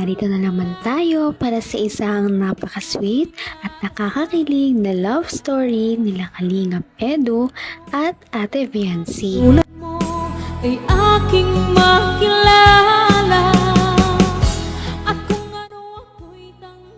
Narito na naman tayo para sa isang napaka-sweet at nakakakilig na love story nila Kalingap Edu at Ate Viancy. Tulad mo ay aking makilala at kung ano ako'y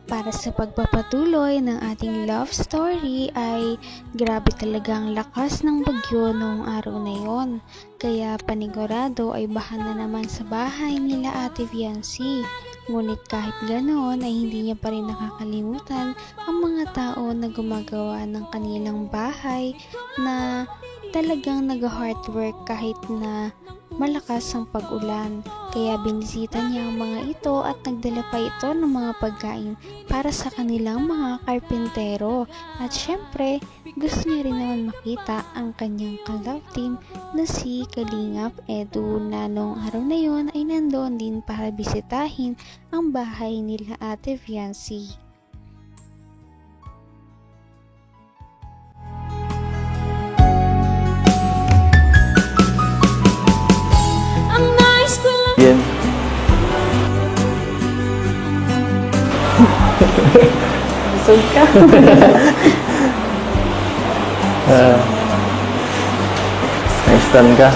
Para sa pagpapatuloy ng ating love story ay grabe talagang lakas ng bagyo noong araw na yon. Kaya panigurado ay baha na naman sa bahay nila Ate Viancy. Ngunit kahit ganoon ay hindi niya pa rin nakakalimutan ang mga tao na gumagawa ng kanilang bahay na talagang nag-hard work kahit na malakas ang pag-ulan. Kaya binisita niya ang mga ito at nagdala pa ito ng mga pagkain para sa kanilang mga karpentero. At syempre, gusto niya rin naman makita ang kanyang ka-love team na si Kalingap Edu na noong araw na yon ay nandoon din para bisitahin ang bahay nila Ate Viancy. ang nais ko lang. Yan. Busog ka. Nice tan ka.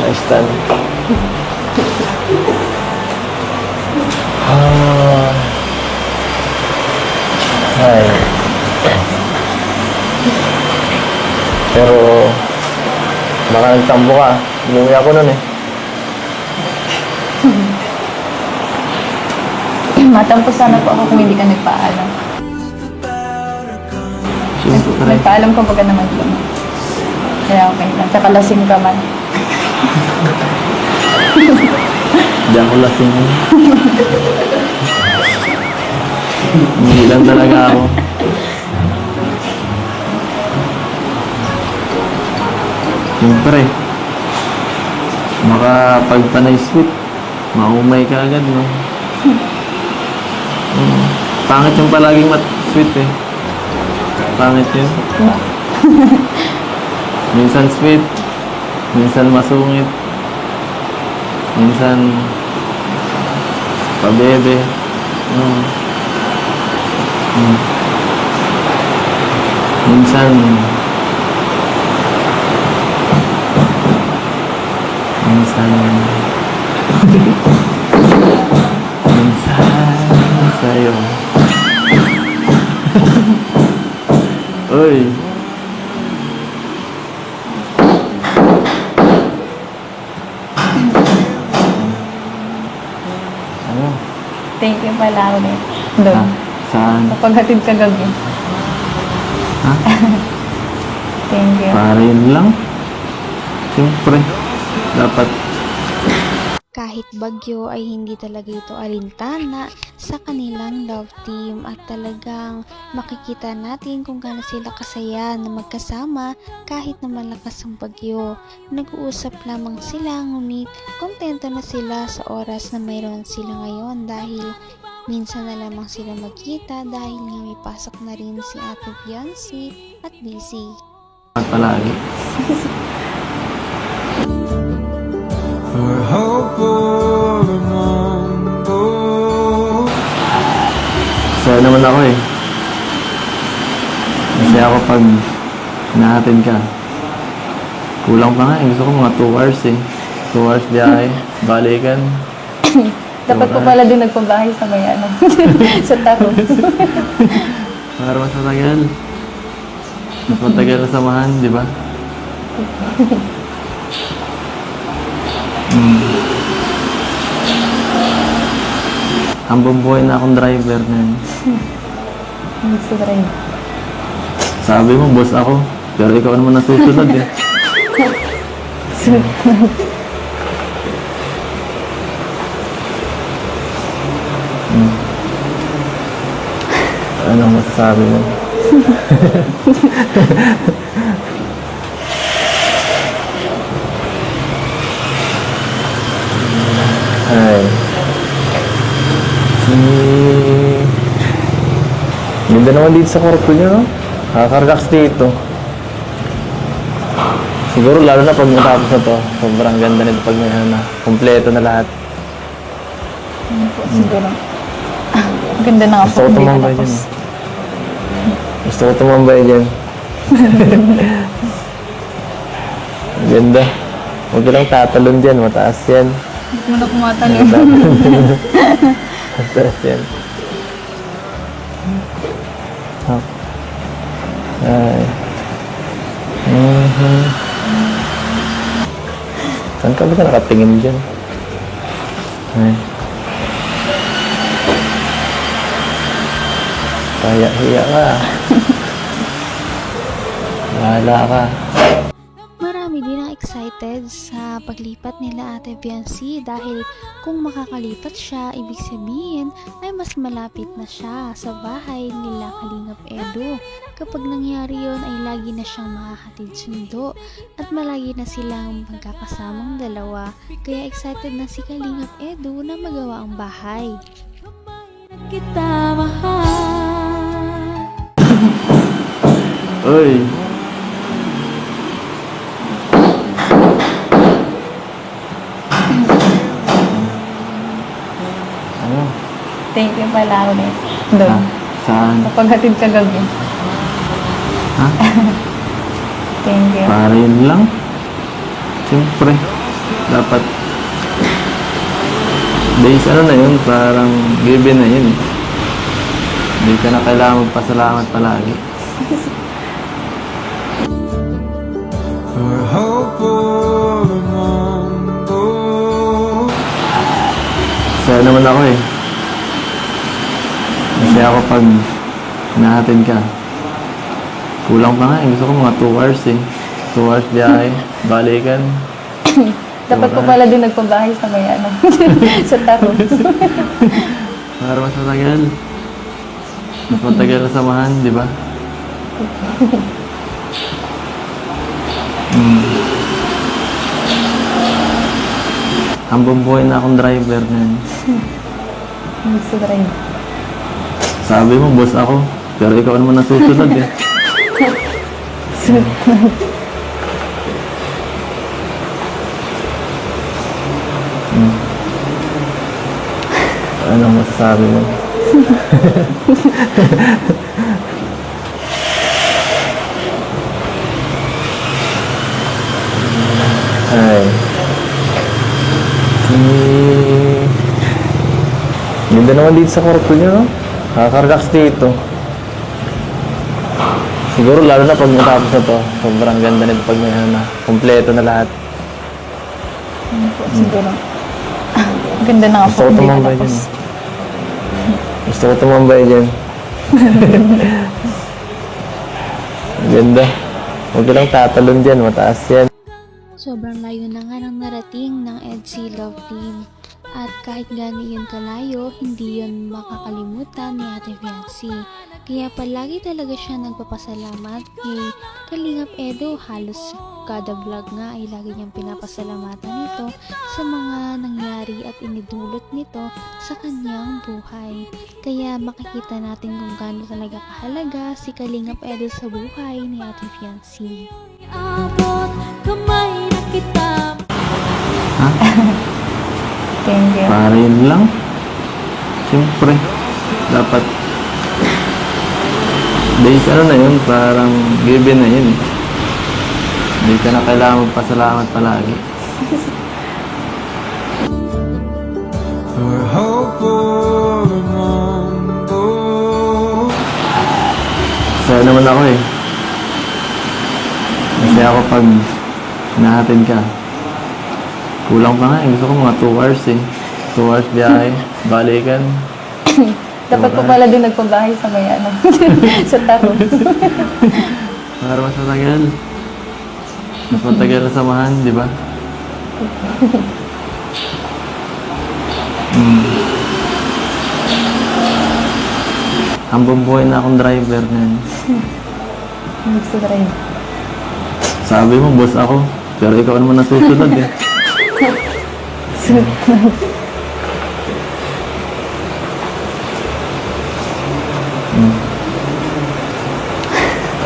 Nice tan. Ay. Pero baka nagtambo ka. Inuwi ako nun eh. Matampo sana po ako kung hindi ka nagpaalam. Siyempre. Nagpaalam ko baga naman po. Kaya okay lang. Tsaka lasing ka man. Hindi ako lasing. Hindi lang talaga ako. Siyempre. Makapagpanay sweet. Maumay ka agad, no? Pangit yung palaging sweet eh. Pangit yun. Minsan sweet, minsan masungit, minsan pabebe. Minsan sa'yo. Uy. Ano? Thank you pala ulit. Doon. Saan? Kapaghatid ka gabi. Ha? Thank you. Para yun lang. Siyempre. Dapat. Kahit bagyo ay hindi talaga ito alintana sa kanilang love team at talagang makikita natin kung gaano sila kasaya na magkasama kahit na malakas ang bagyo. Nag-uusap lamang sila ngunit kontento na sila sa oras na mayroon sila ngayon dahil minsan na lamang sila magkita dahil nga may pasok na rin si Ate Viancy at busy. Palagi. For hope for a moment. Masaya naman ako eh. Masaya ako pag hinahatid ka. Kulang pa nga eh. Gusto ko mga 2 hours eh. 2 hours biyahe. Balikan. Dapat po pala din nagpabahay sa may ano. Sa taro. Para mas matagal. Mas matagal na samahan, di ba? Hambang buhay na akong driver na yun. Gusto ka rin. Sabi mo, boss ako. Pero ikaw naman nasusunod eh. Ano masasabi mo? Ay. Ganda naman dito sa kwarto niyo, no? Nakaka-relax dito. Siguro lalo na pag matapos na to, sobrang ganda nito pag may ano na, kompleto na lahat. Ano po, siguro. Ang ganda na nga Gusto po. ko Hindi tumambay natapos. dyan. Gusto ko tumambay dyan. Ang ganda. Huwag ka lang tatalon dyan. Mataas yan. Hindi mo na kumatalon. Mataas yan. Hop. Ay. Saan ka ba ka nakatingin dyan? Ay. Kaya-hiya ka. Bahala ka. Marami din ang excited sa paglipat nila Ate Biancy dahil kung makakalipat siya, ibig sabihin ay mas malapit na siya sa bahay nila Kalingap Edu. Kapag nangyari yon ay lagi na siyang makahatid sundo at malagi na silang magkakasamang dalawa. Kaya excited na si Kalingap Edu na magawa ang bahay. Kita mahal. Uy! Ano? Thank you pala ulit. Doon. Ha? Saan? Kapaghatid ka gabi. Ha? Thank you. Para yun lang? Siyempre. Dapat days ano na yun, parang given na yun. Hindi ka na kailangan magpasalamat palagi. Our hope for the mundo. Masaya naman ako eh. Masaya ako pag nahatin ka. Kulang pa nga eh. Gusto ko mga 2 hours eh. 2 hours biyahe. Balikan. Dapat po pala din nagpabahay sa may ano. Sa taro. Para mas matagal. Mas matagal na samahan, di ba? Hambang buhay na akong driver na. Gusto drive. Sabi mo, boss ako. Pero ikaw naman nasusunod eh. Ano masasabi mo? Ay. Ganda naman dito sa kwarto nyo, no? Nakaka-relax dito. Siguro lalo na pag matapos na to, sobrang ganda nito pag may ano na, kompleto na lahat. Ano po, siguro. Ang ganda na nga Gusto po. ko Hindi tumambay natapos. dyan. Gusto ko tumambay dyan. Ang ganda. Huwag ka lang tatalon dyan, mataas yan. Sobrang layo na nga ng narating ng EDC Love Team. At kahit gano'n yun kalayo, hindi yun makakalimutan ni Ate Biancy. Kaya palagi talaga siya nagpapasalamat kay Kalingap Edu. Halos kada vlog nga ay lagi niyang pinapasalamatan nito sa mga nangyari at inidulot nito sa kanyang buhay. Kaya makikita natin kung gaano talaga kahalaga si Kalingap Edu sa buhay ni Ate Biancy. Abot kamay na kita. Thank you. Para yun lang. Siyempre. Dapat days ano na yun, parang given na yun. Hindi ka na kailangan magpasalamat palagi. Our hope for the mundo. Masaya naman ako eh. Masaya ako pag nahatin ka. Kulang pa nga eh. Gusto ko mga 2 hours eh. 2 hours biyahe. Balikan. Dapat po pala din nagpabahay sa may ano. Sa taro. Para mas matagal. Mas matagal na samahan, di ba? Hambang buhay na akong driver na. Gusto drive. Sabi mo, boss ako. Pero ikaw naman nasusunod eh.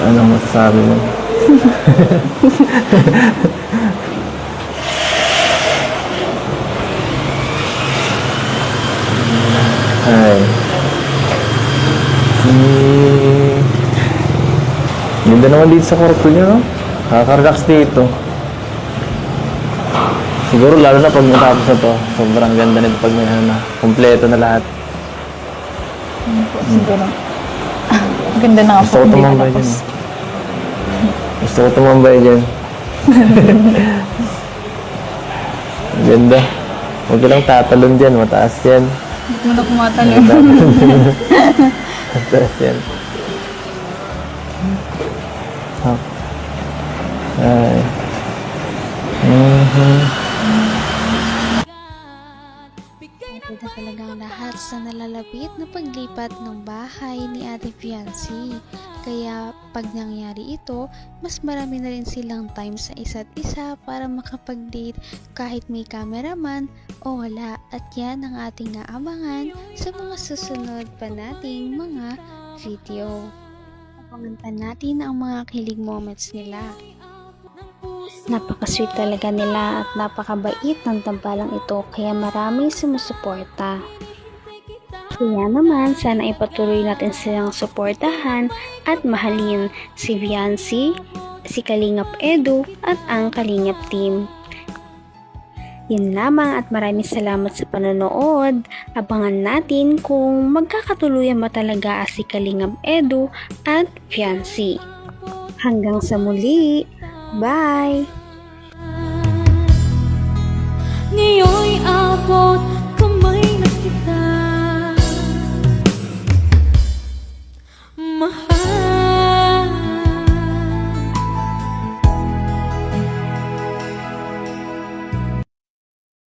Ano masasabi mo? Ganda naman dito sa kwarto niyo, no? Nakaka-relax dito. Siguro lalo na pag matapos na to, sobrang ganda nito pag may ano na, kompleto na lahat. Siguro. Ang ganda na nga Gusto ko po. tumambay dyan. Gusto ko tumambay dyan. Ang ganda. Huwag ka lang tatalon dyan, mataas yan. Hindi mo na pumatalon. Mataas yan. Oh. Ay. Maganda talagang lahat sa nalalapit na paglipat ng bahay ni Ate Fiancé. Kaya pag nangyari ito, mas marami na rin silang time sa isa't isa para makapag-date kahit may cameraman o wala. At yan ang ating naabangan sa mga susunod pa nating mga video. Abangan pa natin ang mga kilig moments nila. Napaka-sweet talaga nila at napakabait ng tambalang ito kaya maraming sumusuporta. Kaya naman sana ipatuloy natin silang suportahan at mahalin si Fiancé, si Kalingap Edu at ang Kalingap team. Yun lamang at maraming salamat sa panonood. Abangan natin kung magkakatuluyan ba talaga si Kalingap Edu at Fiancé. Hanggang sa muli! Bye! Ngayon'y abot kamay na kita.